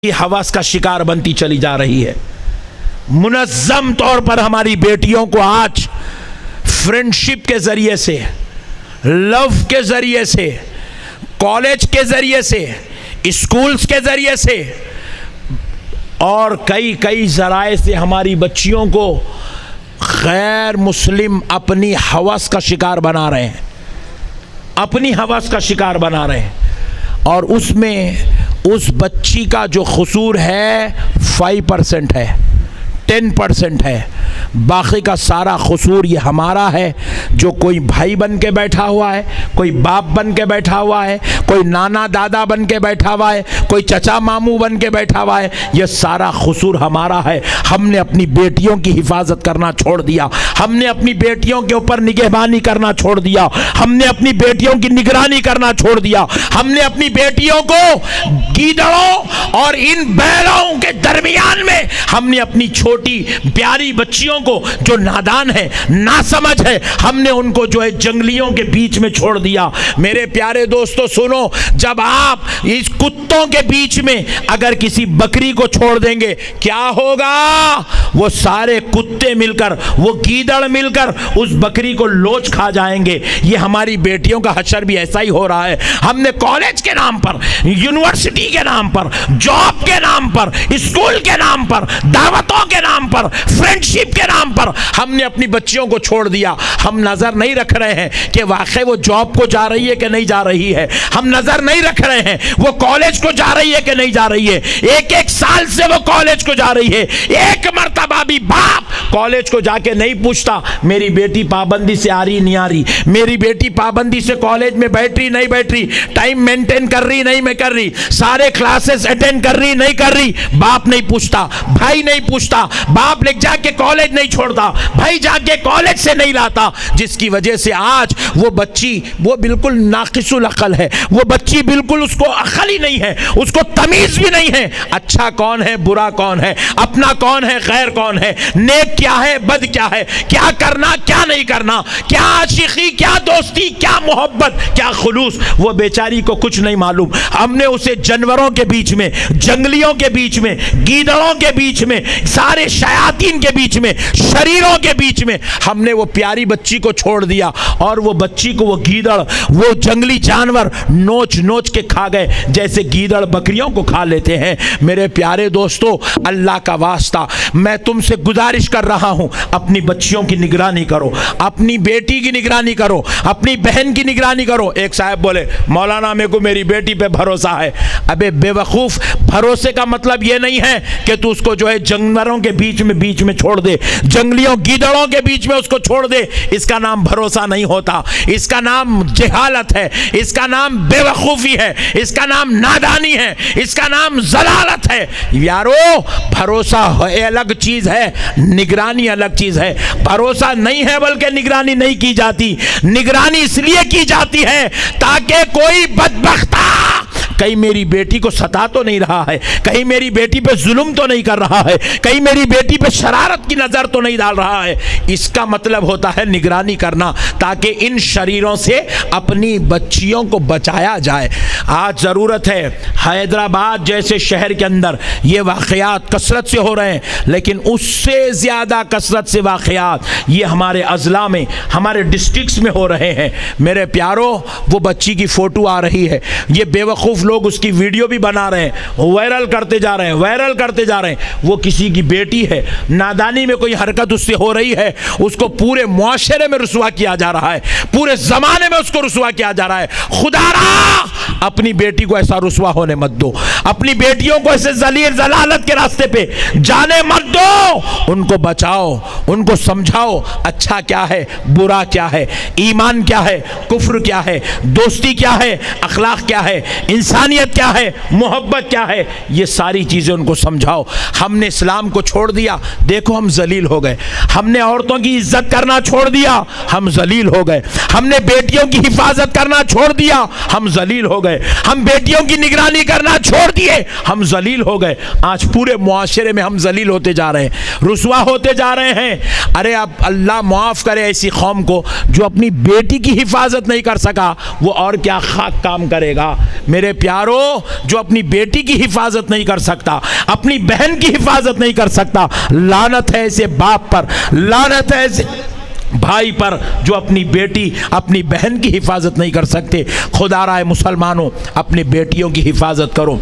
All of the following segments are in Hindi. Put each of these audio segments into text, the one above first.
की हवस का शिकार बनती चली जा रही है। मुनज़्ज़म तौर पर हमारी बेटियों को आज फ्रेंडशिप के जरिए से, लव के जरिए से, कॉलेज के जरिए से, स्कूल्स के जरिए से और कई कई जराए से हमारी बच्चियों को गैर मुस्लिम अपनी हवस का शिकार बना रहे हैं, अपनी हवस का शिकार बना रहे हैं। और उसमें उस बच्ची का जो कसूर है 5% है, 10% है, बाकी का सारा कसूर ये हमारा है, जो कोई भाई बन के बैठा हुआ है, कोई बाप बन के बैठा हुआ है, कोई नाना दादा बन के बैठा हुआ है, कोई चचा मामू बन के बैठा हुआ है। ये सारा कसूर हमारा है। हमने अपनी बेटियों की हिफाजत करना छोड़ दिया, हमने अपनी बेटियों के ऊपर निगहबानी करना छोड़ दिया, हमने अपनी बेटियों की निगरानी करना छोड़ दिया, हमने अपनी बेटियों को गीदड़ों और इन बैलों के दरमियान में हमने अपनी छोटी प्यारी बच्चियों को जो नादान है, नासमझ है, हमने उनको जो है जंगलियों के बीच में छोड़ दिया। मेरे प्यारे दोस्तों सुनो, जब आप इस कुत्तों के बीच में अगर किसी बकरी को छोड़ देंगे क्या होगा? वो सारे कुत्ते मिलकर, वो गीदड़ मिलकर उस बकरी को लोच खा जाएंगे। ये हमारी बेटियों का हशर भी ऐसा ही हो रहा है। हमने कॉलेज के नाम पर, यूनिवर्सिटी के नाम पर, जॉब के नाम पर, स्कूल के नाम पर, दावतों के नाम पर, फ्रेंडशिप के नाम पर हमने अपनी बच्चियों को छोड़ दिया। हम नजर नहीं रख रहे हैं कि वाकई वो जॉब को जा रही है कि नहीं जा रही है, हम नजर नहीं रख रहे हैं वो कॉलेज को जा रही है कि नहीं जा रही है। एक एक साल से वो कॉलेज को जा रही है, एक मर्तबा भी बाप कॉलेज को जाके नहीं पूछता मेरी बेटी पाबंदी से आ रही नहीं आ रही, मेरी बेटी पाबंदी से कॉलेज में बैठ रही नहीं बैठ रही, टाइम मेंटेन कर रही नहीं मैं कर रही, सारे क्लासेस अटेंड कर रही नहीं कर रही। बाप नहीं पूछता, भाई नहीं पूछता, बाप ले जाके कॉलेज नहीं छोड़ता, भाई जाके कॉलेज से नहीं लाता, जिसकी वजह से आज वो बच्ची वो बिल्कुल नाकिसुल अकल है, वो बच्ची बिल्कुल उसको अकल ही नहीं है, उसको तमीज भी नहीं है। अच्छा कौन है, बुरा कौन है, अपना कौन है, गैर कौन है, नेक क्या है, बद क्या है, क्या करना क्या नहीं करना, क्या आशिकी, क्या दोस्ती, क्या मोहब्बत, क्या खुलूस, वो बेचारी को कुछ नहीं मालूम। हमने उसे जानवरों के बीच में, जंगलियों के बीच में, गीदड़ों के बीच में, सारे शयातीन के बीच में, शरीरों के बीच में हमने वो प्यारी बच्ची को छोड़ दिया और वो बच्ची को वो गीदड़, वो जंगली जानवर नोच नोच के खा गए जैसे गीदड़ बकरियों को खा लेते हैं। मेरे प्यारे दोस्तों, अल्लाह का वास्ता मैं तुमसे गुजारिश कर रहा हूं, अपनी बच्चियों की निगरानी करो, अपनी बेटी की निगरानी करो, अपनी बहन की निगरानी करो। एक साहब बोले मौलाना मेरे को मेरी बेटी पे भरोसा है। अबे बेवकूफ, भरोसे का मतलब ये नहीं है कि तू उसको जो है जानवरों के बीच में छोड़ दे, जंगलियों गीदड़ों के बीच में उसको छोड़ दे। इसका नाम भरोसा नहीं होता, इसका नाम जहालत है, इसका नाम बेवकूफी है, इसका नाम नादानी है, इसका नाम जलालत है। यारो भरोसा अलग चीज है, निगरानी अलग चीज है। भरोसा नहीं है बल्कि निगरानी नहीं की जाती। निगरानी इसलिए की जाती है ताकि कोई बदबख्ता कहीं मेरी बेटी को सता तो नहीं रहा है, कहीं मेरी बेटी पे जुल्म तो नहीं कर रहा है, कहीं मेरी बेटी पे शरारत की नजर तो नहीं डाल रहा है। इसका मतलब होता है निगरानी करना, ताकि इन शरीरों से अपनी बच्चियों को बचाया जाए। आज ज़रूरत है, हैदराबाद जैसे शहर के अंदर ये वाक़यात कसरत से हो रहे हैं, लेकिन उससे ज़्यादा कसरत से वाक़यात ये हमारे अज़ला में, हमारे डिस्ट्रिक्ट्स में हो रहे हैं। मेरे प्यारो, वो बच्ची की फ़ोटो आ रही है, ये बेवकूफ़ लोग उसकी वीडियो भी बना रहे हैं, वायरल करते जा रहे हैं, वायरल करते जा रहे हैं। वो किसी की बेटी है, नादानी में कोई हरकत उससे हो रही है, उसको पूरे मुआशरे में रुसवा किया जा रहा है, पूरे ज़माने में उसको रुसवा किया जा रहा है। खुदारा अपनी बेटी को ऐसा रुसवा होने मत दो, अपनी बेटियों को ऐसे जलील जलालत के रास्ते पे जाने मत दो। उनको बचाओ, उनको समझाओ अच्छा क्या है, बुरा क्या है, ईमान क्या है, कुफ्र क्या है, दोस्ती क्या है, अखलाक क्या है, इंसानियत क्या है, मोहब्बत क्या है, ये सारी चीज़ें उनको समझाओ। हमने इस्लाम को छोड़ दिया, देखो हम जलील हो गए। हमने औरतों की इज्जत करना छोड़ दिया, हम जलील हो गए। हमने बेटियों की हिफाजत करना छोड़ दिया, हम जलील हो गए। हम बेटियों की निगरानी करना छोड़ दिए, हम जलील हो गए। आज पूरे मुआशरे में हम जलील होते जा रहे हैं, रुसवा होते जा रहे हैं। अरे अब अल्लाह माफ़ करे ऐसी कौम को जो अपनी बेटी की हिफाजत नहीं कर सका, वो और क्या खाक काम करेगा। मेरे प्यारो, जो अपनी बेटी की हिफाजत नहीं कर सकता, अपनी बहन की हिफाजत नहीं कर सकता, लानत है ऐसे बाप पर, लानत है ऐसे भाई पर जो अपनी बेटी अपनी बहन की हिफाजत नहीं कर सकते। खुदा राय मुसलमानों, अपनी बेटियों की हिफाजत करो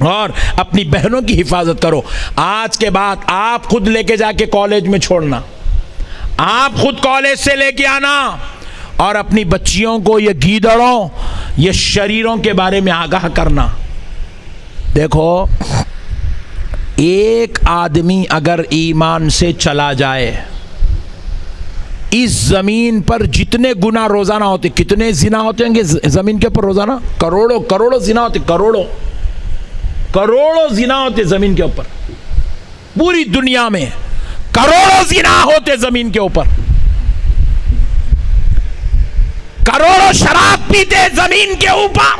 और अपनी बहनों की हिफाजत करो। आज के बाद आप खुद लेके जाके कॉलेज में छोड़ना, आप खुद कॉलेज से लेके आना और अपनी बच्चियों को ये गीदड़ों, ये शरीरों के बारे में आगाह करना। देखो, एक आदमी अगर ईमान से चला जाए, इस जमीन पर जितने गुनाह रोजाना होते, कितने जिना होते होंगे जमीन के ऊपर रोजाना, करोड़ों करोड़ों जिना होते, करोड़ों करोड़ों जिना होते जमीन के ऊपर, पूरी दुनिया में करोड़ों जिना होते जमीन के ऊपर, करोड़ों शराब पीते जमीन के ऊपर,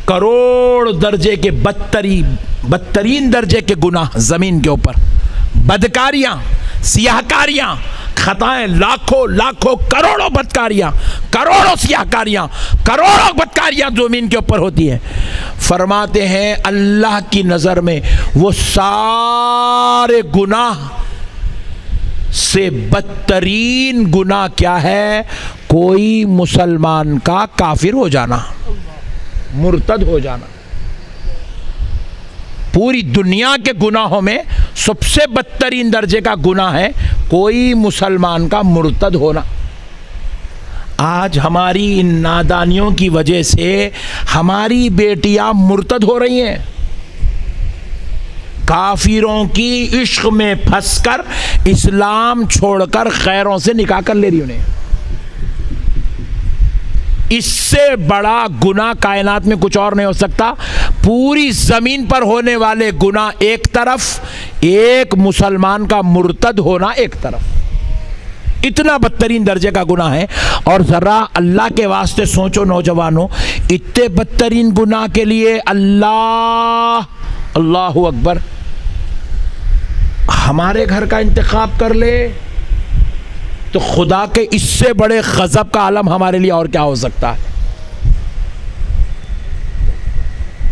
करोड़ दर्जे के बदतरीन दर्जे के गुनाह जमीन के ऊपर, बदकारियां, सियाहकारियां, खताएं, लाखों लाखों करोड़ों बदकारियां, करोड़ों सियाहकारियां, करोड़ों बदकारियां जमीन के ऊपर होती है। फरमाते हैं अल्लाह की नजर में वो सारे गुनाह से बदतरीन गुनाह क्या है? कोई मुसलमान का काफिर हो जाना, मुर्तद हो जाना। पूरी दुनिया के गुनाहों में सबसे बदतरीन दर्जे का गुनाह है कोई मुसलमान का मुर्तद होना। आज हमारी इन नादानियों की वजह से हमारी बेटियां मुर्तद हो रही हैं, काफिरों की इश्क में फंसकर इस्लाम छोड़कर खैरों से निकाह कर ले रही उन्हें। इससे बड़ा गुनाह कायनात में कुछ और नहीं हो सकता। पूरी जमीन पर होने वाले गुनाह एक तरफ, एक मुसलमान का मुर्तद होना एक तरफ, इतना बदतरीन दर्जे का गुनाह है। और जरा अल्लाह के वास्ते सोचो नौजवानों, इतने बदतरीन गुनाह के लिए अल्लाहु अकबर हमारे घर का इंतखाब कर ले तो खुदा के इससे बड़े गजब का आलम हमारे लिए और क्या हो सकता है।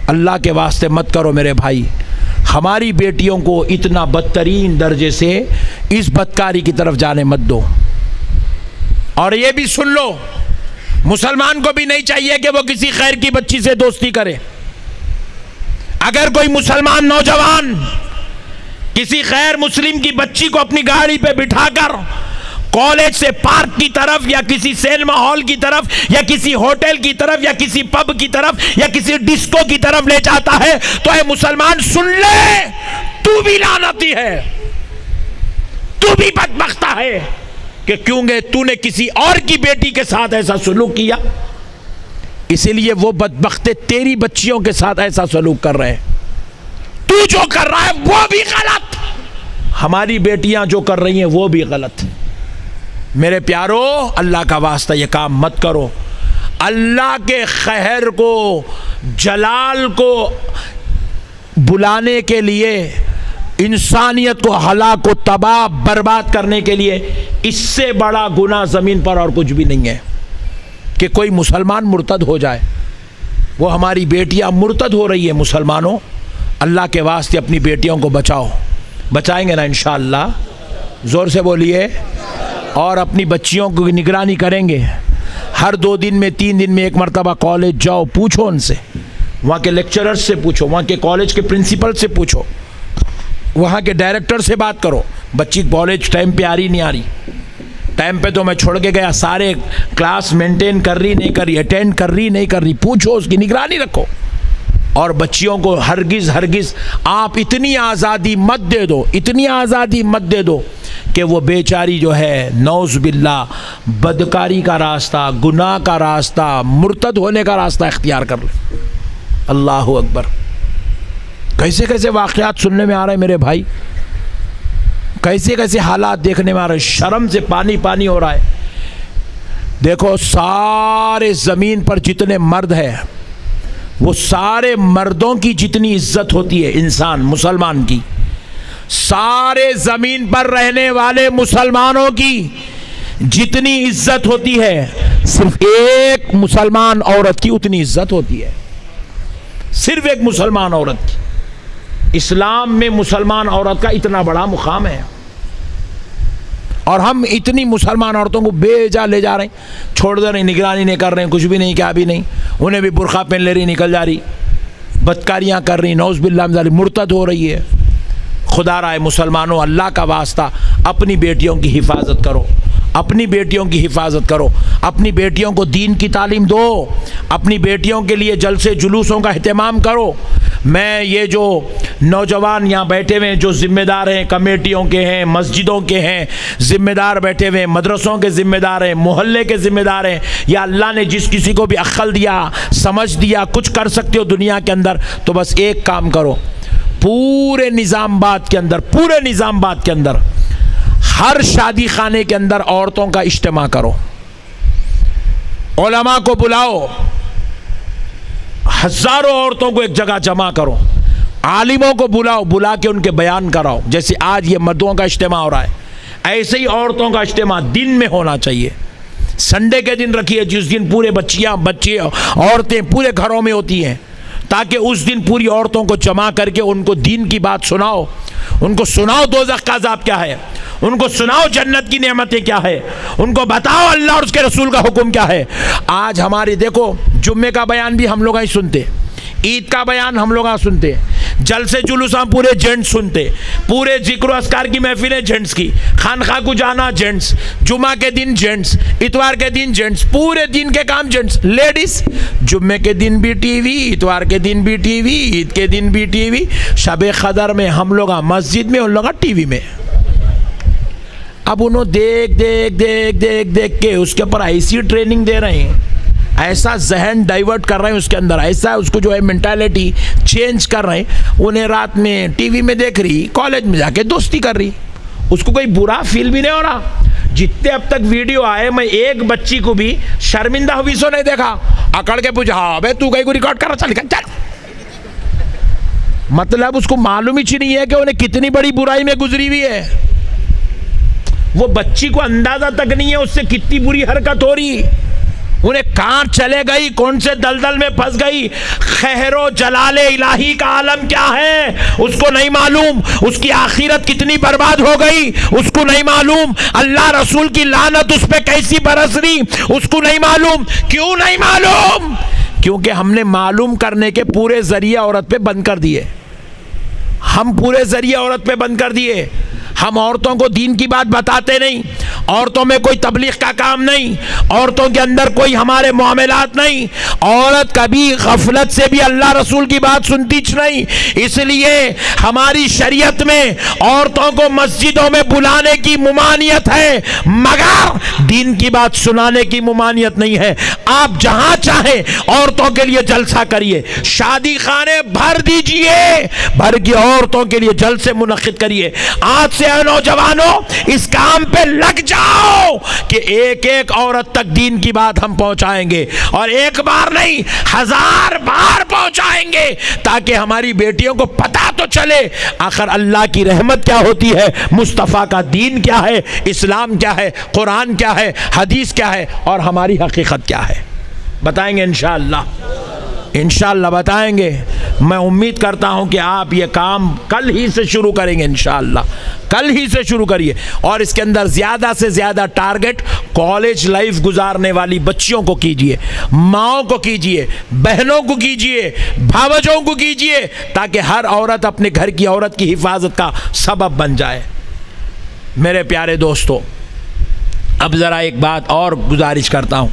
अल्लाह के वास्ते मत करो मेरे भाई, हमारी बेटियों को इतना बदतरीन दर्जे से इस बदकारी की तरफ जाने मत दो। और ये भी सुन लो, मुसलमान को भी नहीं चाहिए कि वो किसी खैर की बच्ची से दोस्ती करे। अगर कोई मुसलमान नौजवान किसी खैर मुस्लिम की बच्ची को अपनी गाड़ी पे बिठाकर कॉलेज से पार्क की तरफ या किसी सिनेमा हॉल की तरफ या किसी होटल की तरफ या किसी पब की तरफ या किसी डिस्को की तरफ ले जाता है, तो ऐ मुसलमान सुन ले, तू भी लानती है, तू भी बदबख्ता है कि क्योंकि तूने किसी और की बेटी के साथ ऐसा सलूक किया, इसीलिए वो बदबख्ते तेरी बच्चियों के साथ ऐसा सलूक कर रहे हैं। तू जो कर रहा है वो भी गलत, हमारी बेटियां जो कर रही हैं वो भी गलत। मेरे प्यारो, अल्लाह का वास्ता ये काम मत करो। अल्लाह के खैर को, जलाल को बुलाने के लिए, इंसानियत को हलाक को तबाह बर्बाद करने के लिए इससे बड़ा गुनाह ज़मीन पर और कुछ भी नहीं है कि कोई मुसलमान मुर्तद हो जाए। वो हमारी बेटियां मुर्तद हो रही है। मुसलमानों, अल्लाह के वास्ते अपनी बेटियों को बचाओ। बचाएंगे ना इंशाअल्लाह? ज़ोर से बोलिए। और अपनी बच्चियों की निगरानी करेंगे। हर 2 दिन में 3 दिन में एक मरतबा कॉलेज जाओ, पूछो उनसे, वहाँ के लेक्चरर्स से पूछो, वहाँ के कॉलेज के प्रिंसिपल से पूछो, वहाँ के डायरेक्टर से बात करो, बच्ची कॉलेज टाइम पे आ रही नहीं आ रही, टाइम पे तो मैं छोड़ के गया, सारे क्लास मेंटेन कर रही नहीं कर रही, अटेंड कर रही नहीं कर रही, पूछो, उसकी निगरानी रखो। और बच्चियों को हरगिज़ आप इतनी आज़ादी मत दे दो, इतनी आज़ादी मत दे दो कि वो बेचारी जो है नौज़ बिल्लाह बदकारी का रास्ता, गुनाह का रास्ता, मुर्तद होने का रास्ता इख्तियार कर ले। अल्लाह अकबर। कैसे कैसे वाक़यात सुनने में आ रहे हैं मेरे भाई, कैसे कैसे हालात देखने में आ रहे हैं, शर्म से पानी पानी हो रहा है। देखो, सारे ज़मीन पर जितने मर्द हैं, वो सारे मर्दों की जितनी इज्जत होती है इंसान मुसलमान की, सारे ज़मीन पर रहने वाले मुसलमानों की जितनी इज्जत होती है, सिर्फ एक मुसलमान औरत की उतनी इज्जत होती है, सिर्फ एक मुसलमान औरत की। इस्लाम में मुसलमान औरत का इतना बड़ा मुकाम है, और हम इतनी मुसलमान औरतों को बेजा ले जा रहे हैं, छोड़ दे रहे, निगरानी नहीं कर रहे हैं, कुछ भी नहीं, क्या भी नहीं, उन्हें भी बुर्का पहन ले रही, निकल जा रही, बदकारियाँ कर रही, नौज़ बिल्लाह मिन ज़ालिक, मुर्तद हो रही है। खुदा राय मुसलमानों, अल्लाह का वास्ता अपनी बेटियों की हिफाजत करो, अपनी बेटियों की हिफाजत करो, अपनी बेटियों को दीन की तालीम दो, अपनी बेटियों के लिए जलसे जुलूसों का एहतमाम करो। मैं ये जो नौजवान यहाँ बैठे हुए हैं, जो ज़िम्मेदार हैं, कमेटियों के हैं, मस्जिदों के हैं ज़िम्मेदार बैठे हुए हैं, मदरसों के ज़िम्मेदार हैं, मोहल्ले के ज़िम्मेदार हैं, या अल्लाह ने जिस किसी को भी अक्ल दिया, समझ दिया, कुछ कर सकते हो दुनिया के अंदर, तो बस एक काम करो, पूरे निज़ामाबाद के अंदर हर शादी खाने के अंदर औरतों का इज्तिमा करो, उलमा को बुलाओ, हजारों औरतों को एक जगह जमा करो, आलिमों को बुलाओ, बुला के उनके बयान कराओ। जैसे आज ये मर्दों का इज्तिमा हो रहा है, ऐसे ही औरतों का इज्तिमा दिन में होना चाहिए। संडे के दिन रखिए, जिस दिन पूरे बच्चियां, बच्चे, औरतें पूरे घरों में होती हैं, ताकि उस दिन पूरी औरतों को जमा करके उनको दीन की बात सुनाओ, उनको सुनाओ दोज़ख का अज़ाब क्या है, उनको सुनाओ जन्नत की नेमतें क्या है, उनको बताओ अल्लाह और उसके रसूल का हुक्म क्या है। आज हमारी देखो, जुम्मे का बयान भी हम लोग ही सुनते, ईद का बयान हम लोग सुनते, जलसे जुलूस हम पूरे जेंट्स सुनते, पूरे जिक्र अस्कार की महफिलें जेंट्स की, खानखा को जाना जेंट्स, जुमा के दिन जेंट्स, इतवार के दिन जेंट्स, पूरे दिन के काम जेंट्स। लेडीज जुम्मे के दिन भी टीवी, इतवार के दिन भी टीवी, ईद के दिन भी टीवी, शब क़दर में हम लोग मस्जिद में, उन लोग टीवी में। अब उन्होंने देख के उसके ऊपर ऐसी ट्रेनिंग दे रहे हैं, ऐसा जहन डाइवर्ट कर रहे हैं उसके अंदर, ऐसा उसको जो है मेंटालिटी चेंज कर रहे हैं। उन्हें रात में टीवी में देख रही, कॉलेज में जाके दोस्ती कर रही, उसको कोई बुरा फील भी नहीं हो रहा। जितने अब तक वीडियो आए, मैं एक बच्ची को भी शर्मिंदा हुई सो नहीं देखा, अकड़ के पूछा, हाँ भाई तू कहीं को रिकॉर्ड कर रहा, चल। मतलब उसको मालूम ही नहीं है कि उन्हें कितनी बड़ी बुराई में गुजरी हुई है। वो बच्ची को अंदाजा तक नहीं है उससे कितनी बुरी हरकत हो रही, उन्हें कहां चले गई, कौन से दलदल में फंस गई, खैरो जलाले इलाही का आलम क्या है उसको नहीं मालूम, उसकी आखिरत कितनी बर्बाद हो गई उसको नहीं मालूम, अल्लाह रसूल की लानत उस पे कैसी बरस रही उसको नहीं मालूम। क्यों नहीं मालूम? क्योंकि हमने मालूम करने के पूरे जरिए औरत पे बंद कर दिए, हम पूरे जरिए औरत पे बंद कर दिए। हम औरतों को दीन की बात बताते नहीं, औरतों में कोई तबलीग का काम नहीं, औरतों के अंदर कोई हमारे मामलात नहीं, औरत कभी गफलत से भी अल्लाह रसूल की बात सुनती नहीं। इसलिए हमारी शरीयत में औरतों को मस्जिदों में बुलाने की मुमानियत है, मगर दीन की बात सुनाने की मुमानियत नहीं है। आप जहां चाहें औरतों के लिए जलसा करिए, शादी खाने भर दीजिए, भर के औरतों के लिए जलसे मुनक्किद करिए। आज से नौजवानों इस काम पे लग जाओ कि एक एक औरत तक दीन की बात हम पहुंचाएंगे, और एक बार नहीं 1000 बार पहुंचाएंगे, ताकि हमारी बेटियों को पता तो चले आखिर अल्लाह की रहमत क्या होती है, मुस्तफ़ा का दीन क्या है, इस्लाम क्या है, कुरान क्या है, हदीस क्या है, और हमारी हकीकत क्या है। बताएंगे इंशाअल्लाह बताएंगे। मैं उम्मीद करता हूं कि आप ये काम कल ही से शुरू करेंगे, इंशाअल्लाह कल ही से शुरू करिए, और इसके अंदर ज़्यादा से ज़्यादा टारगेट कॉलेज लाइफ गुजारने वाली बच्चियों को कीजिए, माओं को कीजिए, बहनों को कीजिए, भावजों को कीजिए, ताकि हर औरत अपने घर की औरत की हिफाजत का सबब बन जाए। मेरे प्यारे दोस्तों, अब ज़रा एक बात और गुजारिश करता हूँ,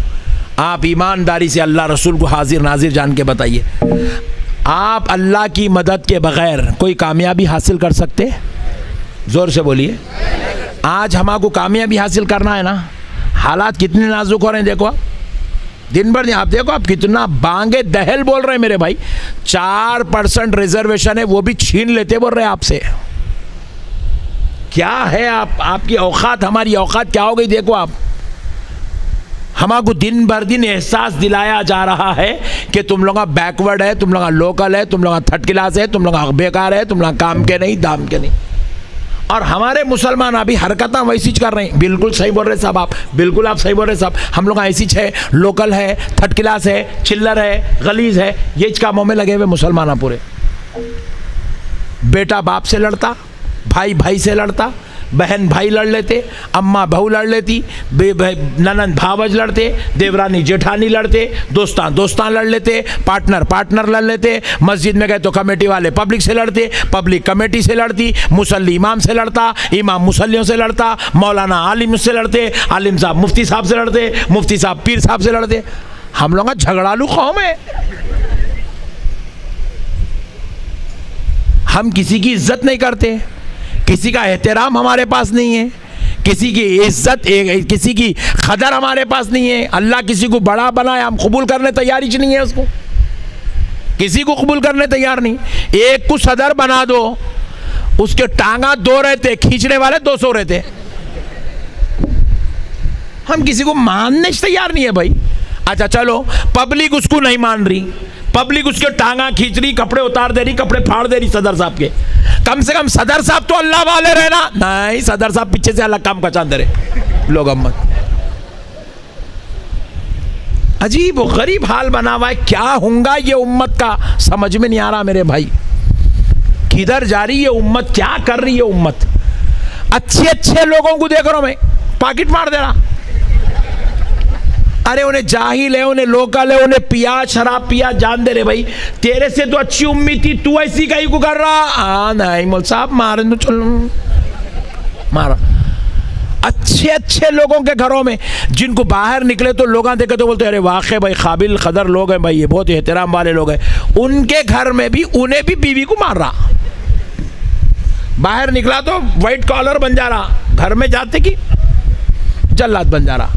आप ईमानदारी से अल्लाह रसूल को हाजिर नाजिर जान के बताइए, आप अल्लाह की मदद के बग़ैर कोई कामयाबी हासिल कर सकते? ज़ोर से बोलिए। आज हमको कामयाबी हासिल करना है ना, हालात कितने नाजुक हो रहे हैं। देखो आप दिन भर आप देखो आप कितना बांगे दहल बोल रहे हैं मेरे भाई, 4% रिजर्वेशन है वो भी छीन लेते बोल रहे हैं आपसे। क्या है आपकी औकात, हमारी औकात क्या हो गई? देखो आप, हमको दिन भर दिन एहसास दिलाया जा रहा है कि तुम लोग बैकवर्ड है, तुम लोग लोकल है, तुम लोग थर्ड क्लास है, तुम लोग बेकार है, तुम लोग काम के नहीं, दाम के नहीं। और हमारे मुसलमान अभी हरकतें वैसी कर रहे हैं। बिल्कुल सही बोल रहे साहब आप, बिल्कुल आप सही बोल रहे साहब। हम लोग ऐसी है, लोकल है, थर्ड क्लास है, चिल्लर है, गलीज है, ये कामों में लगे हुए मुसलमान पूरे। बेटा बाप से लड़ता, भाई भाई से लड़ता, बहन भाई लड़ लेते, अम्मा बहू लड़ लेती, ननंद भावज लड़ते, देवरानी जेठानी लड़ते, दोस्तान लड़ लेते, पार्टनर लड़ लेते, मस्जिद में गए तो कमेटी वाले पब्लिक से लड़ते, पब्लिक कमेटी से लड़ती, मुसल्ली इमाम से लड़ता, इमाम मुसल्लियों से लड़ता, मौलाना आलिम से लड़ते, आलिम साहब मुफ्ती साहब से लड़ते, मुफ्ती साहब पीर साहब से लड़ते। हम लोग झगड़ालू कौम है। हम किसी की इज्जत नहीं करते, किसी का एहतराम हमारे पास नहीं है, किसी की इज्जत, किसी की कदर हमारे पास नहीं है। अल्लाह किसी को बड़ा बनाए, हम कबूल करने तैयारी च नहीं है उसको, किसी को कबूल करने तैयार नहीं। एक को सदर बना दो, उसके टांगा 2 रहते, खींचने वाले 200 रहते। हम किसी को मानने से तैयार नहीं है भाई। अच्छा चलो, पब्लिक उसको नहीं मान रही, पब्लिक उसके टांगा खींच रही, कपड़े उतार दे रही, कपड़े फाड़ दे रही सदर साहब के। कम से कम सदर साहब तो अल्लाह वाले रहना। नहीं, सदर साहब पीछे से अलग काम कचा दे रहे लोग। अम्मत अजीब व गरीब हाल बना हुआ है। क्या होगा ये उम्मत का, समझ में नहीं आ रहा मेरे भाई। किधर जा रही है उम्मत, क्या कर रही है उम्मत। अच्छे लोगों को देख रहा हूं मैं, पाकिट मार दे रहा। अरे उन्हें जाहिल है, उन्हें लोकल है, उन्हें पिया शराब पिया, जान दे रहे भाई। तेरे से तो अच्छी उम्मीद थी, तू ऐसी कहीं को कर रहा। नहीं मौल साहब, मारे तो चल मारा। अच्छे लोगों के घरों में, जिनको बाहर निकले तो लोग देखे तो बोलते अरे वाकई भाई काबिल कदर लोग हैं भाई, ये बहुत एहतराम वाले लोग हैं। उनके घर में भी उन्हें भी बीवी को मार रहा। बाहर निकला तो व्हाइट कॉलर बन जा रहा, घर में जाते कि जल्लाद बन जा रहा।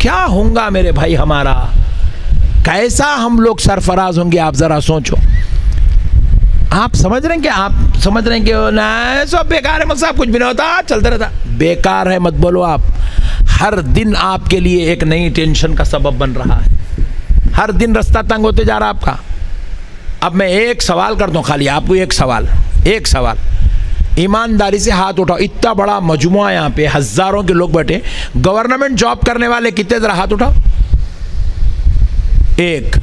क्या होगा मेरे भाई हमारा, कैसा हम लोग सरफराज होंगे, आप जरा सोचो। आप समझ रहे हैं कि आप समझ रहे हैं कि ना सब बेकार है, मतलब कुछ भी नहीं होता, चलता रहता। बेकार है मत बोलो आप। हर दिन आपके लिए एक नई टेंशन का सबब बन रहा है, हर दिन रास्ता तंग होते जा रहा आपका। अब मैं एक सवाल करता हूँ, खाली आपको एक सवाल, ईमानदारी से हाथ उठाओ। इतना बड़ा मजमुआ यहाँ पे, हजारों के लोग बैठे, गवर्नमेंट जॉब करने वाले कितने, जरा हाथ उठाओ। 1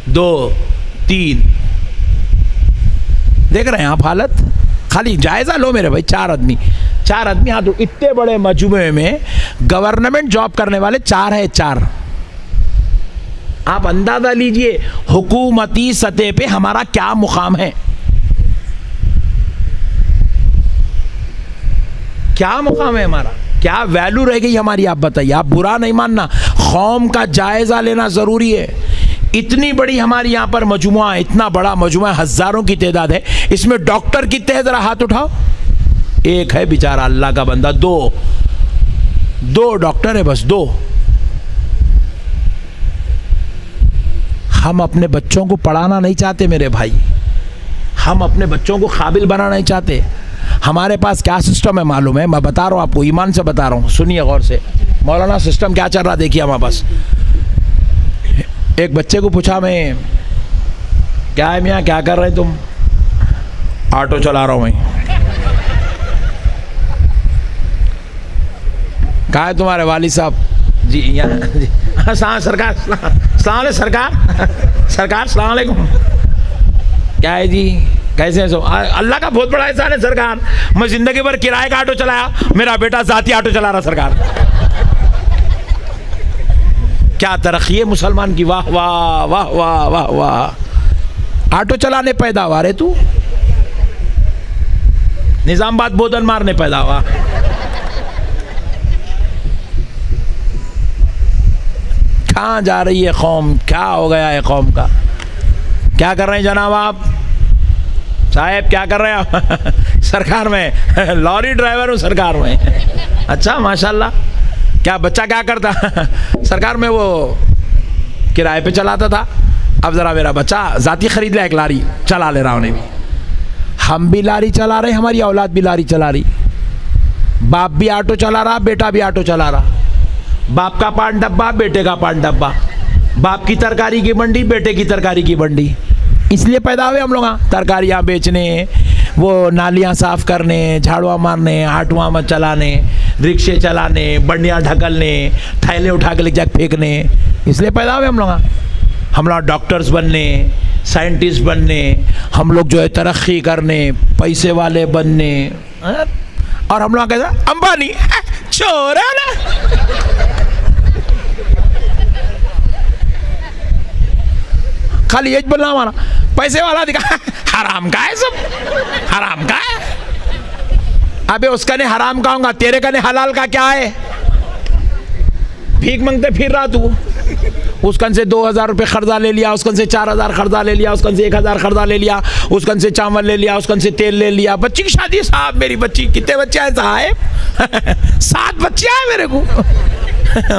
2 3, देख रहे हैं आप हालत। खाली जायजा लो मेरे भाई, 4 आदमी हाथ उठाओ। इतने बड़े मजमुए में गवर्नमेंट जॉब करने वाले 4 है, 4। आप अंदाजा लीजिए हुकूमती सतह पे हमारा क्या मुकाम है, क्या मुकाम है हमारा, क्या वैल्यू रह गई हमारी, आप बताइए। आप बुरा नहीं मानना, कौम का जायजा लेना जरूरी है। इतनी बड़ी हमारी यहाँ पर मजमुआ, इतना बड़ा मजमुआ, हजारों की तादाद है। इसमें डॉक्टर कितने हैं, जरा हाथ उठाओ। 1 है बेचारा, अल्लाह का बंदा। 2 डॉक्टर है बस, 2। हम अपने बच्चों को पढ़ाना नहीं चाहते मेरे भाई, हम अपने बच्चों को काबिल बनाना नहीं चाहते। हमारे पास क्या सिस्टम है मालूम है, मैं बता रहा हूँ आपको, ईमान से बता रहा हूँ, सुनिए गौर से। मौलाना सिस्टम क्या चल रहा देखिए हमारे पास। एक बच्चे को पूछा मैं, क्या है मियाँ, क्या कर रहे हैं तुम? ऑटो चला रहा हूँ मैं। कहाँ है तुम्हारे वालिद साहब? जी यहाँ। सरकार सलाम अलैकुम। क्या है जी, कैसे हैं? अल्लाह का बहुत बड़ा एहसान है सरकार। मैं जिंदगी भर किराए का ऑटो चलाया, मेरा बेटा जाती ऑटो चला रहा सरकार। क्या तरक्की है मुसलमान की, वाह वाह वाह वाह वाह वाह। ऑटो चलाने पैदा हुआ रे तू, निजामाबाद बोतल मारने पैदा हुआ। कहाँ जा रही है कौम, क्या हो गया है कौम का? क्या कर रहे हैं जनाब आप साहब, क्या कर रहे हैं आप? सरकार में लॉरी ड्राइवर हूँ सरकार में। अच्छा माशाल्लाह। क्या बच्चा क्या करता? सरकार में वो किराए पे चलाता था। अब ज़रा मेरा बच्चा ज़ाती ख़रीद लिया, एक लारी चला ले रहा उन्हें भी। हम भी लारी चला रहे, हमारी औलाद भी लारी चला रही। बाप भी ऑटो चला रहा, बेटा भी ऑटो चला रहा। बाप का 5 डब्बा, बेटे का 5 डब्बा। बाप की तरकारी की मंडी, बेटे की तरकारी की मंडी। इसलिए पैदा हुए हम लोग तरकारियाँ बेचने, वो नालियाँ साफ करने, झाड़ुआ मारने, आटुआ में चलाने, रिक्शे चलाने, बंडियाँ ढकलने, थैले उठा के ले जाके फेंकने, इसलिए पैदा हुए हम लोग डॉक्टर्स बनने, साइंटिस्ट बनने, हम लोग जो है तरक्की करने, पैसे वाले बनने। और हम लोग कैसा अंबानी चोर है ना, खाली यही बोलना हमारा पैसे वाला दिखा, हराम का है सब, हराम का है। अबे उसका ने हराम का होगा, तेरे का ने हलाल का क्या है? भीख मांगते फिर रहा तू, उसकन से 2000 रुपये कर्जा ले लिया, उसकन से 4000 कर्जा ले लिया, उसकन से 1000 कर्जा ले लिया, उसकन से चावल ले लिया, उसकन से तेल ले लिया। बच्ची की शादी साहब, मेरी बच्ची, कितने बच्चे हैं साहब? 7 बच्चे हैं मेरे को।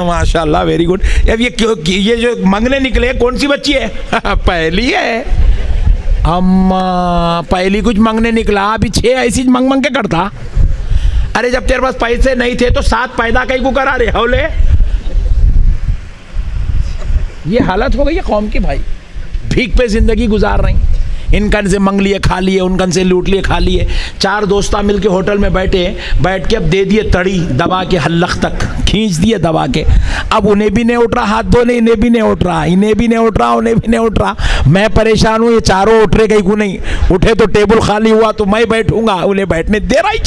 माशाल्लाह, वेरी गुड। अब ये जो मंगने निकले कौन सी बच्ची है? पहली है अम्मा, पहली कुछ मंगने निकला, अभी 6 ऐसी मंग के करता। अरे जब तेरे पास पैसे नहीं थे तो 7 पैदा कहीं को करा रहे हौले। ये हालत हो गई है कौम की भाई, भीख पे जिंदगी गुजार रही। इनकन से मंग लिए खा लिए, उनकन से लूट लिए खा लिए। 4 दोस्ता मिलके होटल में बैठ के अब दे दिए तड़ी दबा के, हल्लक तक खींच दिए दबा के। अब उन्हें भी नहीं उठ रहा हाथ धोने, इन्हें भी नहीं उठ रहा, इन्हें भी नहीं उठ रहा, उन्हें भी नहीं उठ रहा। मैं परेशान हूँ, ये चारों उठ रहे कहीं को नहीं उठे तो टेबल खाली हुआ तो मैं बैठूंगा, उन्हें बैठने दे रहा ही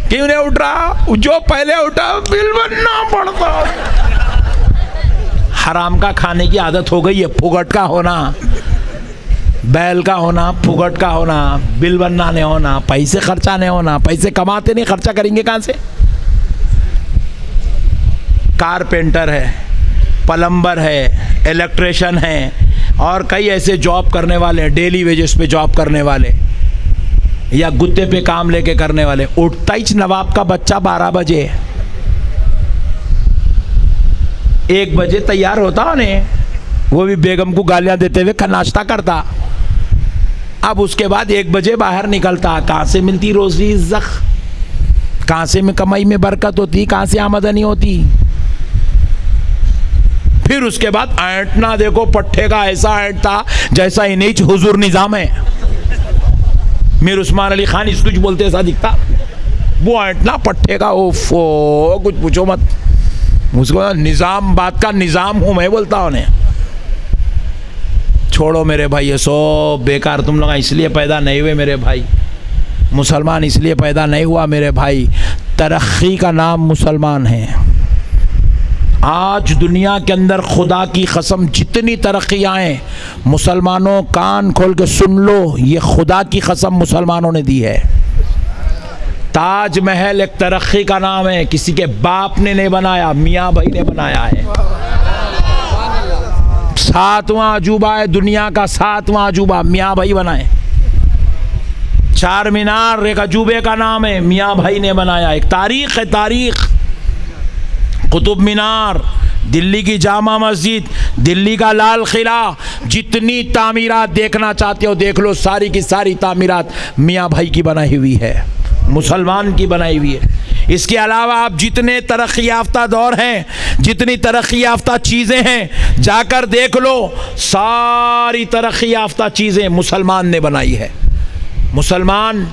क्यों नहीं उठ रहा? जो पहले उठा बिल बनना पड़ता। हराम का खाने की आदत हो गई है, फुगट का होना, बैल का होना, फुगट का होना, बिल बनना नहीं होना, पैसे खर्चा नहीं होना। पैसे कमाते नहीं, खर्चा करेंगे कहाँ से? कारपेंटर है, प्लम्बर है, इलेक्ट्रिशियन है और कई ऐसे जॉब करने वाले, डेली वेजेस पे जॉब करने वाले या गुत्ते पे काम लेके करने वाले। उठता ही नवाब का बच्चा 12 बजे, 1 बजे तैयार होता उन्हें, वो भी बेगम को गालियां देते हुए नाश्ता करता। अब उसके बाद 1 बजे बाहर निकलता। कहाँ से मिलती रोजी इज्जत, कहाँ से में कमाई में बरकत होती, कहाँ से आमदनी होती? फिर उसके बाद ऐंठना देखो, पट्टे का ऐसा ऐंठता जैसा इन्हीं हुजूर निजाम है। मीर उस्मान अली खान इसको कुछ बोलते ऐसा दिखता, वो ऐंठना पट्टे का, ओफो कुछ पूछो मत। उसको निजाम, बात का निजाम हूं मैं, बोलता उन्हें। छोड़ो मेरे भाई, ये सो बेकार। तुम लोग इसलिए पैदा नहीं हुए मेरे भाई, मुसलमान इसलिए पैदा नहीं हुआ मेरे भाई, तरक्की का नाम मुसलमान है। आज दुनिया के अंदर खुदा की कसम जितनी तरक्कियाँ हैं, मुसलमानों कान खोल के सुन लो, ये खुदा की कसम मुसलमानों ने दी है। ताजमहल एक तरक्की का नाम है, किसी के बाप ने नहीं बनाया, मियाँ भाई ने बनाया है। 7वां अजूबा है दुनिया का, 7वां अजूबा मियाँ भाई बनाए। 4 मीनार एक अजूबे का नाम है, मियाँ भाई ने बनाया। एक तारीख है, तारीख। कुतुब मीनार, दिल्ली की जामा मस्जिद, दिल्ली का लाल किला, जितनी तामीरात देखना चाहते हो देख लो, सारी की सारी तामीरात मियाँ भाई की बनाई हुई है, मुसलमान की बनाई हुई है। इसके अलावा आप जितने तरक्की याफ्ता दौर हैं, जितनी तरक्की याफ्ता चीज़ें हैं, जाकर देख लो, सारी तरक्की याफ्ता चीज़ें मुसलमान ने बनाई है। मुसलमान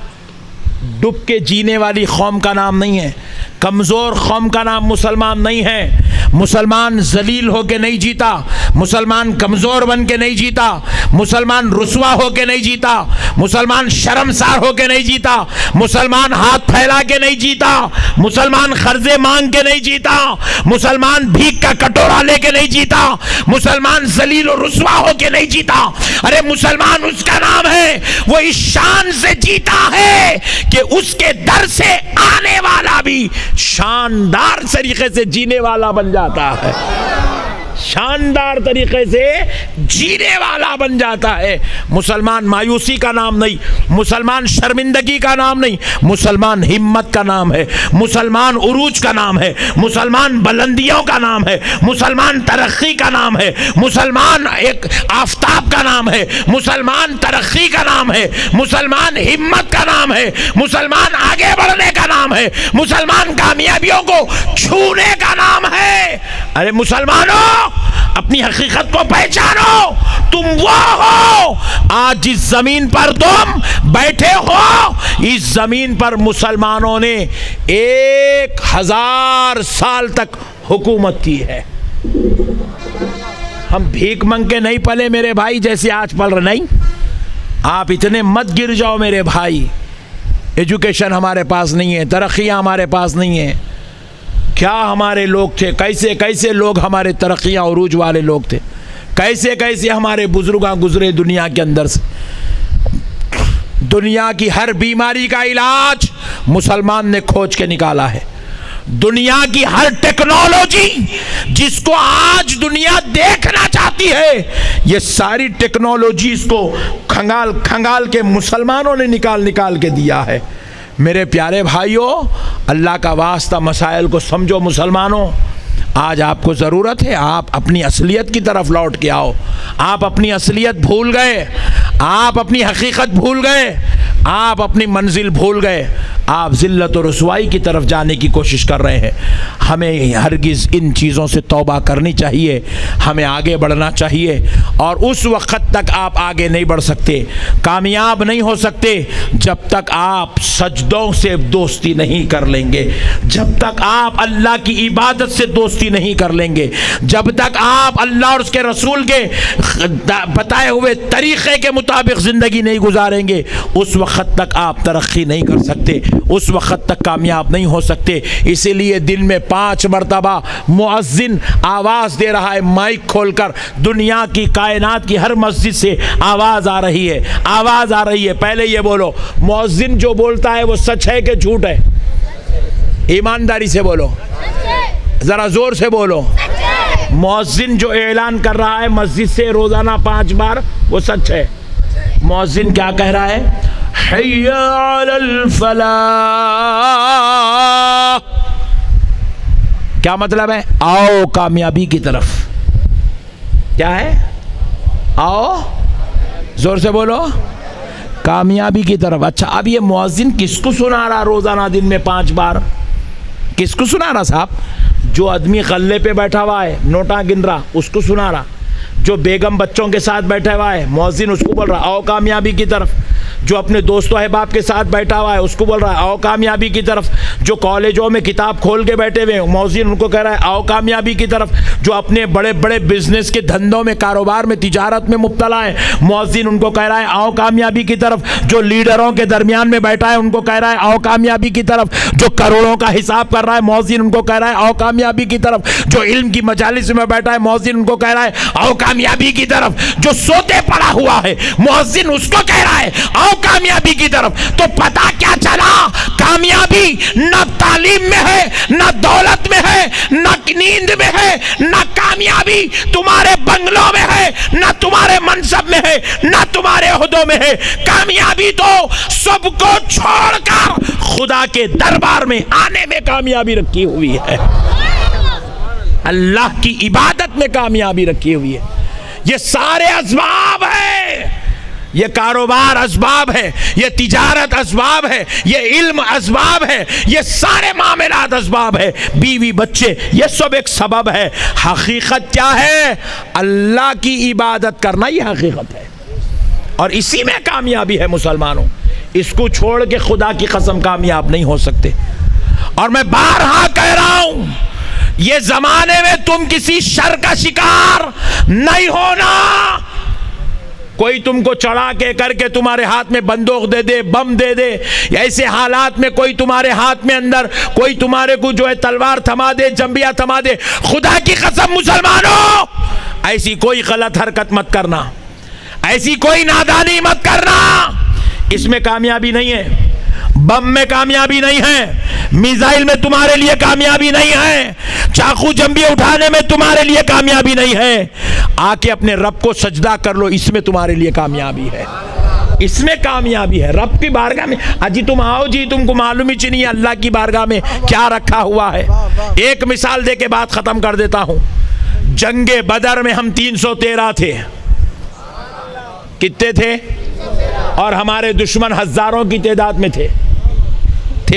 डूब के जीने वाली कौम का नाम नहीं है, कमज़ोर कौम का नाम मुसलमान नहीं है। मुसलमान जलील होके नहीं जीता, मुसलमान कमज़ोर बन के नहीं जीता, मुसलमान रुसवा होके नहीं जीता, मुसलमान शर्मसार होके नहीं जीता, मुसलमान हाथ फैला के नहीं जीता, मुसलमान कर्जे मांग के नहीं जीता, मुसलमान भीख का कटोरा लेके नहीं जीता, मुसलमान जलील और रुसवा होके नहीं जीता। अरे मुसलमान उसका नाम है, वो इस शान से जीता है कि उसके दर से आने वाला भी शानदार तरीके से जीने वाला बन जाता है, शानदार तरीके से जीने वाला बन जाता है। मुसलमान मायूसी का नाम नहीं, मुसलमान शर्मिंदगी का नाम नहीं, मुसलमान हिम्मत का नाम है, मुसलमान उरूज का नाम है, मुसलमान बुलंदियों का नाम है, मुसलमान तरक्की का नाम है, मुसलमान एक आफताब का नाम है, मुसलमान तरक्की का नाम है, मुसलमान हिम्मत का नाम है, मुसलमान आगे बढ़ने का नाम है, मुसलमान कामयाबियों को छूने का नाम है। अरे मुसलमानों, अपनी हकीकत को पहचानो, तुम वो हो आज जिस जमीन पर तुम बैठे हो। इस जमीन पर मुसलमानों ने 1000 साल तक हुकूमत की है। हम भीख मंग के नहीं पले मेरे भाई, जैसे आज पल रहे नहीं। आप इतने मत गिर जाओ मेरे भाई। एजुकेशन हमारे पास नहीं है, तरक्कियां हमारे पास नहीं है। क्या हमारे लोग थे, कैसे कैसे लोग हमारे तरक्कियां उरूज वाले लोग थे, कैसे कैसे हमारे बुजुर्ग गुजरे दुनिया के अंदर से। दुनिया की हर बीमारी का इलाज मुसलमान ने खोज के निकाला है। दुनिया की हर टेक्नोलॉजी जिसको आज दुनिया देखना चाहती है, ये सारी टेक्नोलॉजी इसको खंगाल खंगाल के मुसलमानों ने निकाल निकाल के दिया है। मेरे प्यारे भाइयों, अल्लाह का वास्ता मसाइल को समझो मुसलमानों। आज आपको ज़रूरत है आप अपनी असलियत की तरफ लौट के आओ। आप अपनी असलियत भूल गए, आप अपनी हकीकत भूल गए, आप अपनी मंजिल भूल गए, आप ज़िल्लत और रुसवाई की तरफ जाने की कोशिश कर रहे हैं। हमें हरगिज़ इन चीज़ों से तौबा करनी चाहिए, हमें आगे बढ़ना चाहिए। और उस वक़्त तक आप आगे नहीं बढ़ सकते, कामयाब नहीं हो सकते जब तक आप सजदों से दोस्ती नहीं कर लेंगे, जब तक आप अल्लाह की इबादत से दोस्ती नहीं कर लेंगे, जब तक आप अल्लाह और उसके रसूल के बताए हुए तरीक़े के मुताबिक ज़िंदगी नहीं गुजारेंगे, उस वक्त तक आप तरक्की नहीं कर सकते, उस वक्त तक कामयाब नहीं हो सकते। इसीलिए दिन में 5 मरतबा मुअज्जिन आवाज़ दे रहा है, माइक खोलकर। दुनिया की कायनात की हर मस्जिद से आवाज़ आ रही है, आवाज़ आ रही है। पहले ये बोलो, मुअज्जिन जो बोलता है वो सच है कि झूठ है? ईमानदारी से बोलो, ज़रा ज़ोर से बोलो। मुअज्जिन जो ऐलान कर रहा है मस्जिद से रोज़ाना 5 बार, वो सच है? मुअज्जिन क्या कह रहा है? हय्या अलल फलाह। क्या मतलब है? आओ कामयाबी की तरफ। क्या है? आओ, जोर से बोलो, कामयाबी की तरफ। अच्छा, अब ये मुअज्जिन किसको सुना रहा रोजाना दिन में 5 बार? किसको सुना रहा साहब? जो आदमी गल्ले पे बैठा हुआ है, नोटा गिन रहा, उसको सुना रहा। जो बेगम बच्चों के साथ बैठा हुआ है, मुअज्जिन उसको बोल रहा आओ कामयाबी की तरफ। जो अपने दोस्तों अहबाब के साथ बैठा हुआ है, उसको बोल रहा है आओ कामयाबी की तरफ। जो कॉलेजों में किताब खोल के बैठे हुए हैं, मुअज्जिन उनको कह रहा है आओ कामयाबी की तरफ। जो अपने बड़े बड़े बिजनेस के धंधों में, कारोबार में, तिजारत में मुब्तला है, मुअज्जिन उनको कह रहा है आओ कामयाबी की तरफ। जो लीडरों के दरमियान में बैठा है, उनको कह रहा है आओ कामयाबी की तरफ। जो करोड़ों का हिसाब कर रहा है, मुअज्जिन उनको कह रहा है आओ कामयाबी की तरफ। जो इल्म की मजालिस में बैठा है, मुअज्जिन उनको कह रहा है आओ कामयाबी की तरफ। जो सोते पड़ा हुआ है, मुअज्जिन उसको कह रहा है आओ कामयाबी की तरफ। तो पता क्या चला? कामयाबी न तालीम में है, न दौलत में है, न नींद में है, न कामयाबी तुम्हारे बंगलों में है, न तुम्हारे मनसब में है, न तुम्हारे ओहदों में है। कामयाबी तो सबको छोड़कर खुदा के दरबार में आने में कामयाबी रखी हुई है, अल्लाह की इबादत में कामयाबी रखी हुई है। ये सारे असबाब है, ये कारोबार असबाब है, ये तिजारत असबाब है, ये इल्म असबाब है, ये सारे मामलात असबाब है। बीवी बच्चे, ये सब एक सबब है। हकीकत क्या है? अल्लाह की इबादत करना, ये हकीकत है। और इसी में कामयाबी है मुसलमानों। इसको छोड़ के खुदा की कसम कामयाब नहीं हो सकते। और मैं बारहा कह रहा हूं, ये जमाने में तुम किसी शर का शिकार नहीं होना। कोई तुमको चढ़ा के करके तुम्हारे हाथ में बंदूक दे दे, बम दे दे, ऐसे हालात में कोई तुम्हारे हाथ में अंदर कोई तुम्हारे को जो है तलवार थमा दे, जंबिया थमा दे, खुदा की कसम मुसलमानों, ऐसी कोई गलत हरकत मत करना, ऐसी कोई नादानी मत करना। इसमें कामयाबी नहीं है, बम में कामयाबी नहीं है, मिसाइल में तुम्हारे लिए कामयाबी नहीं है, चाकू जंबिया उठाने में तुम्हारे लिए कामयाबी नहीं है। आके अपने रब को सजदा कर लो, इसमें तुम्हारे लिए कामयाबी है, इसमें कामयाबी है। रब की बारगाह में अजी तुम आओ जी, तुमको मालूम ही नहीं अल्लाह की बारगाह में क्या रखा हुआ है। एक मिसाल दे के बात खत्म कर देता हूं। जंगे बदर में हम 313 थे। कितने थे? और हमारे दुश्मन हजारों की तादाद में थे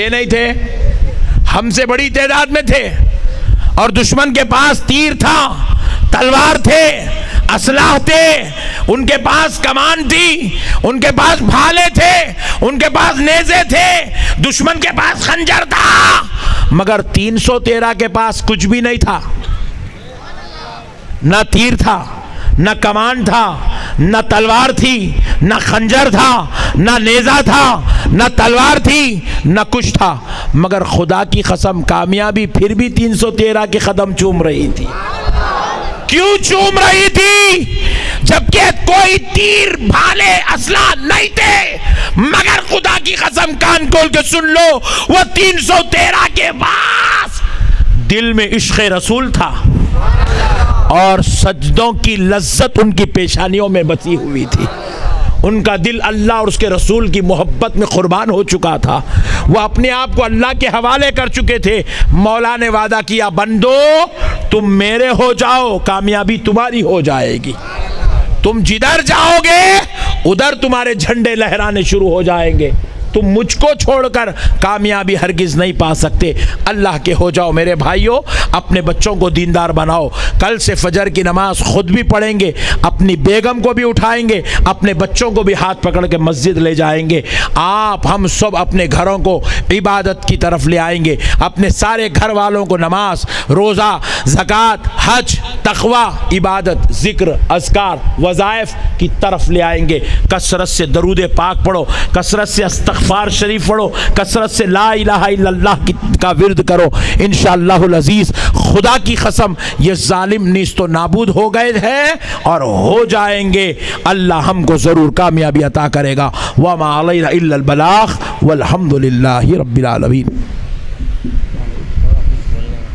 नहीं थे? हमसे बड़ी तादाद में थे। और दुश्मन के पास तीर था, तलवार थे, असलाह थे, उनके पास कमान थी, उनके पास भाले थे, उनके पास नेज़े थे, दुश्मन के पास खंजर था, मगर 313 के पास कुछ भी नहीं था। ना तीर था, न कमान था, न तलवार थी, न खंजर था, न नेज़ा था, न तलवार थी, न कुछ था, मगर खुदा की कसम कामयाबी फिर भी 313 के कदम चूम रही थी। क्यों चूम रही थी? जबकि कोई तीर भाले असला नहीं थे, मगर खुदा की कसम कान खोल के सुन लो, वो 313 के पास दिल में इश्क़ रसूल था और सजदों की लज्जत उनकी पेशानियों में बसी हुई थी। उनका दिल अल्लाह और उसके रसूल की मोहब्बत में कुर्बान हो चुका था। वह अपने आप को अल्लाह के हवाले कर चुके थे। मौला ने वादा किया, बंदो तुम मेरे हो जाओ, कामयाबी तुम्हारी हो जाएगी। तुम जिधर जाओगे उधर तुम्हारे झंडे लहराने शुरू हो जाएंगे। तुम मुझको छोड़कर कामयाबी हरगिज़ नहीं पा सकते। अल्लाह के हो जाओ मेरे भाइयों, अपने बच्चों को दीनदार बनाओ। कल से फजर की नमाज खुद भी पढ़ेंगे, अपनी बेगम को भी उठाएंगे, अपने बच्चों को भी हाथ पकड़ के मस्जिद ले जाएंगे। आप हम सब अपने घरों को इबादत की तरफ ले आएंगे। अपने सारे घर वालों को नमाज, रोज़ा, ज़कात, हज, तक़वा, इबादत, ज़िक्र, अज़कार, वज़ाइफ की तरफ ले आएंगे। कसरत से दरूद पाक पढ़ो, कसरत से इस्तग़फ़ार शरीफ पढ़ो, कसरत से ला इलाहा इल्लल्लाह का विर्द करो। इंशाअल्लाहुल अज़ीज़ खुदा की कसम ये जालिम नीस्तो नाबूद हो गए हैं और हो जाएंगे। अल्लाह हमको ज़रूर कामयाबी अता करेगा। वमा अलैना इल्लल बलाग़ वल्हम्दुलिल्लाहि रब्बिल आलमीन।